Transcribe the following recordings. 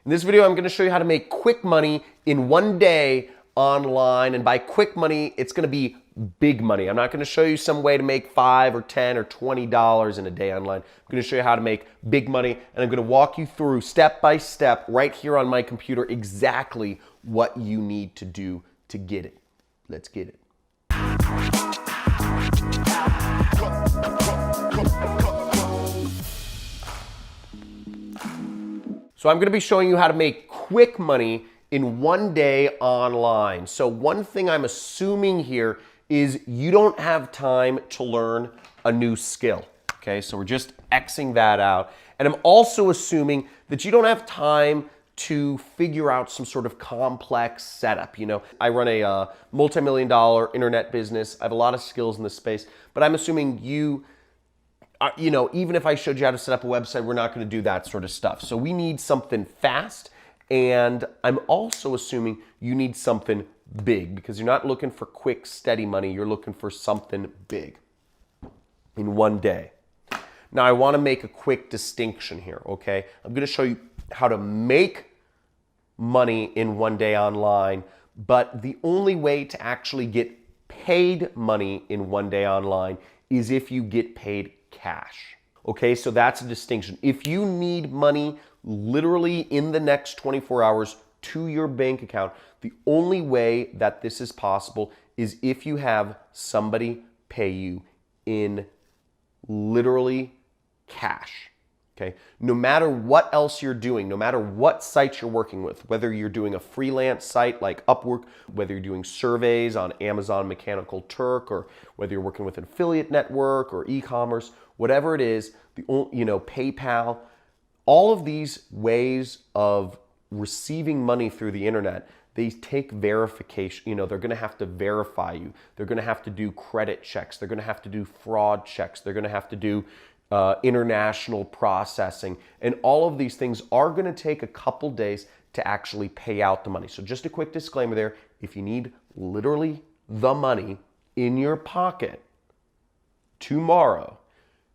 In this video, I'm going to show you how to make quick money in one day online. And by quick money, it's going to be big money. I'm not going to show you some way to make $5 or $10 or $20 in a day online. I'm going to show you how to make big money, and I'm going to walk you through step by step right here on my computer exactly what you need to do to get it. Let's get it. So I'm going to be showing you how to make quick money in one day online. So one thing I'm assuming here is you don't have time to learn a new skill. Okay, so we're just Xing that out. And I'm also assuming that you don't have time to figure out some sort of complex setup. You know, I run a multi-million-dollar internet business. I have a lot of skills in this space, but I'm assuming you know, even if I showed you how to set up a website, we're not going to do that sort of stuff. So we need something fast, and I'm also assuming you need something big because you're not looking for quick, steady money. You're looking for something big in one day. Now, I want to make a quick distinction here, okay? I'm going to show you how to make money in one day online, but the only way to actually get paid money in one day online is if you get paid cash. Okay, so that's a distinction. If you need money literally in the next 24 hours to your bank account, the only way that this is possible is if you have somebody pay you in literally cash. Okay, no matter what else you're doing, no matter what sites you're working with, whether you're doing a freelance site like Upwork, whether you're doing surveys on Amazon Mechanical Turk, or whether you're working with an affiliate network or e-commerce, whatever it is, PayPal, all of these ways of receiving money through the internet, they take verification. They're going to have to verify you. They're going to have to do credit checks. They're going to have to do fraud checks. They're going to have to do international processing, and all of these things are going to take a couple days to actually pay out the money. So just a quick disclaimer there, if you need literally the money in your pocket tomorrow,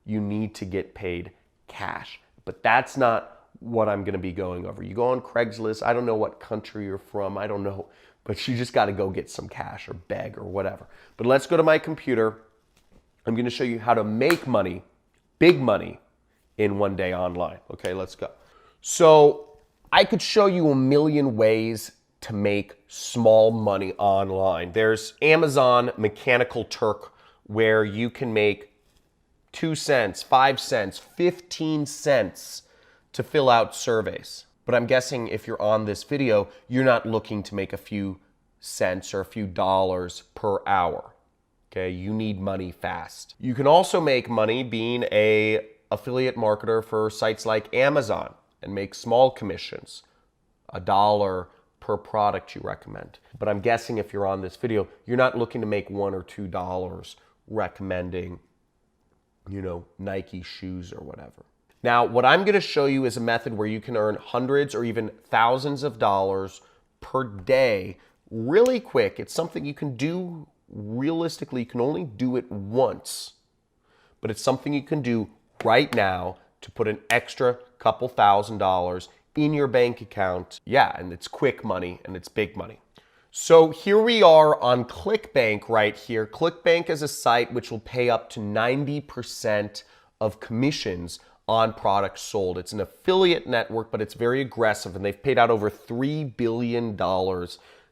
you need to get paid cash. But that's not what I'm going to be going over. You go on Craigslist, I don't know what country you're from, I don't know, but you just got to go get some cash or beg or whatever. But let's go to my computer. I'm going to show you how to make money, big money, in one day online. Okay, let's go. So I could show you a million ways to make small money online. There's Amazon Mechanical Turk, where you can make 2 cents, 5 cents, 15 cents to fill out surveys. But I'm guessing if you're on this video, you're not looking to make a few cents or a few dollars per hour. Okay, you need money fast. You can also make money being an affiliate marketer for sites like Amazon and make small commissions, $1 per product you recommend. But I'm guessing if you're on this video, you're not looking to make $1 or $2 recommending, Nike shoes or whatever. Now, what I'm going to show you is a method where you can earn hundreds or even thousands of dollars per day really quick. It's something you can do. Realistically, you can only do it once, but it's something you can do right now to put an extra couple $1,000s in your bank account. Yeah, and it's quick money and it's big money. So here we are on Quickbank right here. Quickbank is a site which will pay up to 90% of commissions on products sold. It's an affiliate network, but it's very aggressive, and they've paid out over $3 billion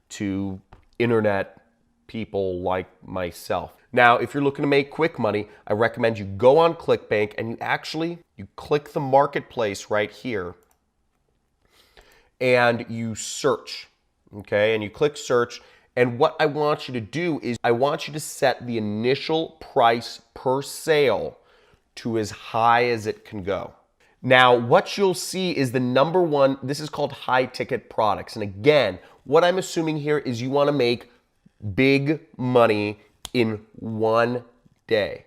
to internet people like myself. Now, if you're looking to make quick money, I recommend you go on Quickbank and you click the marketplace right here and you search, okay? And you click search, and what I want you to do is I want you to set the initial price per sale to as high as it can go. Now, what you'll see is the number one, this is called high ticket products. And again, what I'm assuming here is you want to make big money in one day.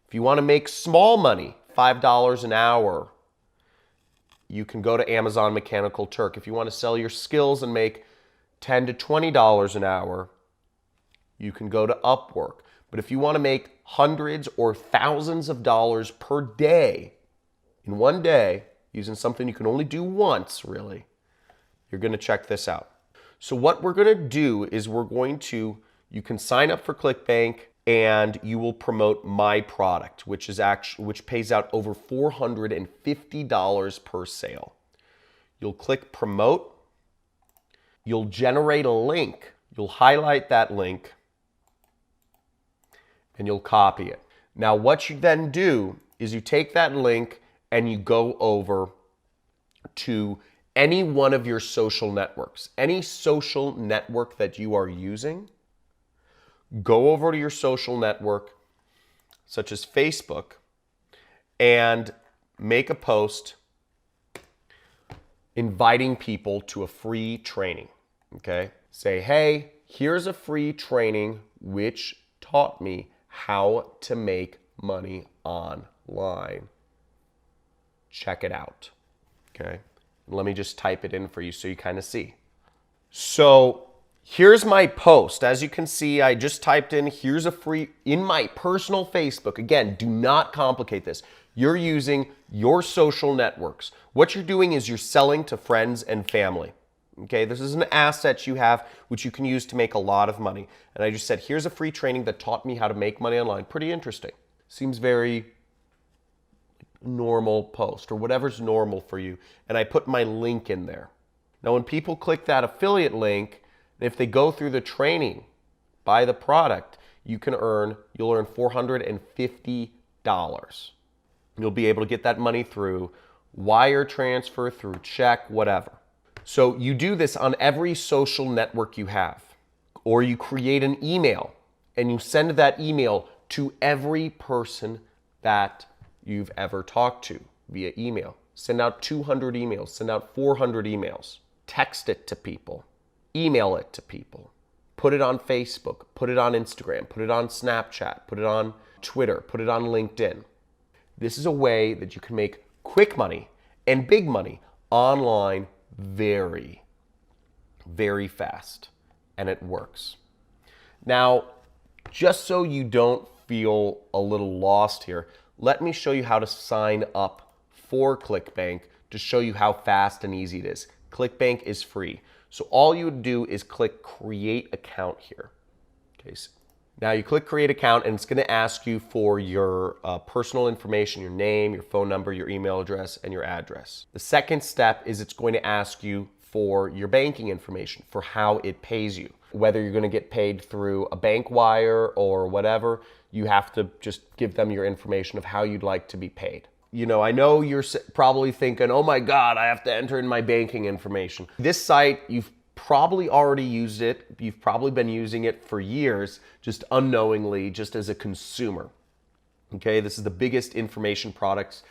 If you want to make small money, $5 an hour, you can go to Amazon Mechanical Turk. If you want to sell your skills and make $10 to $20 an hour, you can go to Upwork. But if you want to make hundreds or thousands of dollars per day, in one day, using something you can only do once, really, You're going to check this out. So what we're going to do is you can sign up for Quickbank and you will promote my product, which pays out over $450 per sale. You'll click promote. You'll generate a link. You'll highlight that link and you'll copy it. Now what you then do is you take that link and you go over to any one of your social networks. Any social network that you are using, go over to your social network, such as Facebook, and make a post inviting people to a free training, okay? Say, hey, here's a free training which taught me how to make money online. Check it out, okay? Let me just type it in for you so you kind of see. So here's my post. As you can see, I just typed in, here's a free, in my personal Facebook. Again, do not complicate this. You're using your social networks. What you're doing is you're selling to friends and family. Okay, this is an asset you have which you can use to make a lot of money. And I just said, here's a free training that taught me how to make money online. Pretty interesting. Seems very normal post or whatever's normal for you. And I put my link in there. Now, when people click that affiliate link, if they go through the training, buy the product, you'll earn $450. You'll be able to get that money through wire transfer, through check, whatever. So you do this on every social network you have, or you create an email and you send that email to every person that you've ever talked to via email. Send out 200 emails, send out 400 emails, text it to people, email it to people, put it on Facebook, put it on Instagram, put it on Snapchat, put it on Twitter, put it on LinkedIn. This is a way that you can make quick money and big money online very, very fast, and it works. Now, just so you don't feel a little lost here, let me show you how to sign up for Quickbank to show you how fast and easy it is. Quickbank is free. So all you would do is click create account here. Okay, so now you click create account and it's going to ask you for your personal information, your name, your phone number, your email address, and your address. The second step is it's going to ask you for your banking information, for how it pays you. Whether you're going to get paid through a bank wire or whatever, you have to just give them your information of how you'd like to be paid. You know, I know you're probably thinking, oh my God, I have to enter in my banking information. This site, you've probably already used it. You've probably been using it for years, just unknowingly, just as a consumer. Okay, this is the biggest information products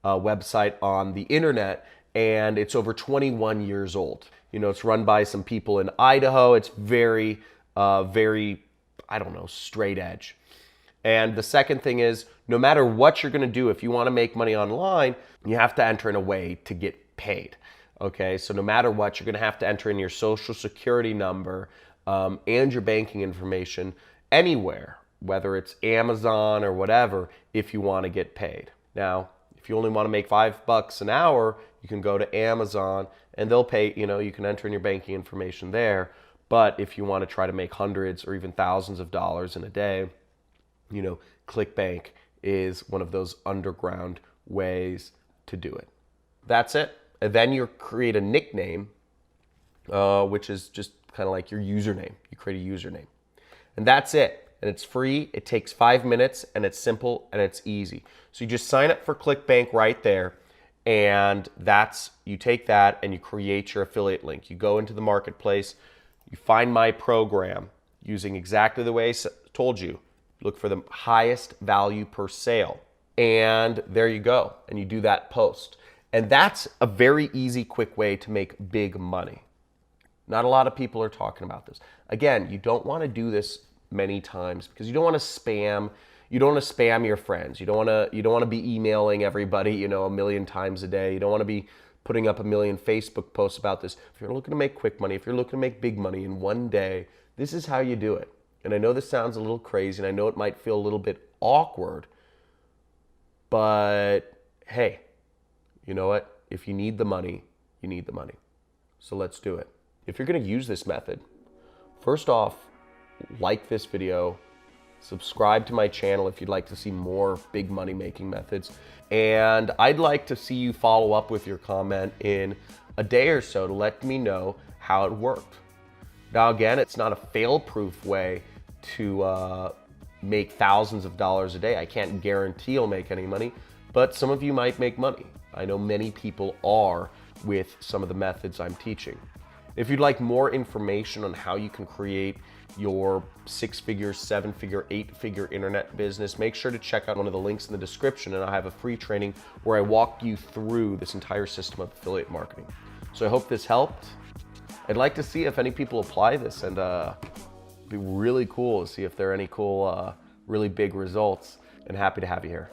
website on the internet, and it's over 21 years old. You know, it's run by some people in Idaho. It's very, I don't know, straight edge. And the second thing is, no matter what you're going to do, if you want to make money online, you have to enter in a way to get paid. Okay, so no matter what, you're going to have to enter in your social security number and your banking information anywhere, whether it's Amazon or whatever, if you want to get paid. Now, if you only want to make $5 an hour, you can go to Amazon and they'll pay, you know, you can enter in your banking information there. But if you want to try to make hundreds or even thousands of dollars in a day, you know, Quickbank is one of those underground ways to do it. That's it. And then you create a nickname, which is just kind of like your username. You create a username. And that's it. And it's free. It takes 5 minutes and it's simple and it's easy. So you just sign up for Quickbank right there. And you take that and you create your affiliate link. You go into the marketplace, you find my program using exactly the way I told you. Look for the highest value per sale. And there you go. And you do that post. And that's a very easy, quick way to make big money. Not a lot of people are talking about this. Again, you don't want to do this many times because you don't want to spam. You don't want to spam your friends. You don't want to be emailing everybody, you know, 1,000,000 times a day. You don't want to be putting up 1,000,000 Facebook posts about this. If you're looking to make quick money, if you're looking to make big money in one day, this is how you do it. And I know this sounds a little crazy, and I know it might feel a little bit awkward, but hey, you know what? If you need the money, you need the money. So let's do it. If you're gonna use this method, first off, like this video, subscribe to my channel if you'd like to see more big money making methods. And I'd like to see you follow up with your comment in a day or so to let me know how it worked. Now again, it's not a fail-proof way to make thousands of dollars a day. I can't guarantee you'll make any money, but some of you might make money. I know many people are with some of the methods I'm teaching. If you'd like more information on how you can create your 6-figure, 7-figure, 8-figure internet business, make sure to check out one of the links in the description, and I have a free training where I walk you through this entire system of affiliate marketing. So I hope this helped. I'd like to see if any people apply this, and it'd be really cool to see if there are any cool, really big results, and happy to have you here.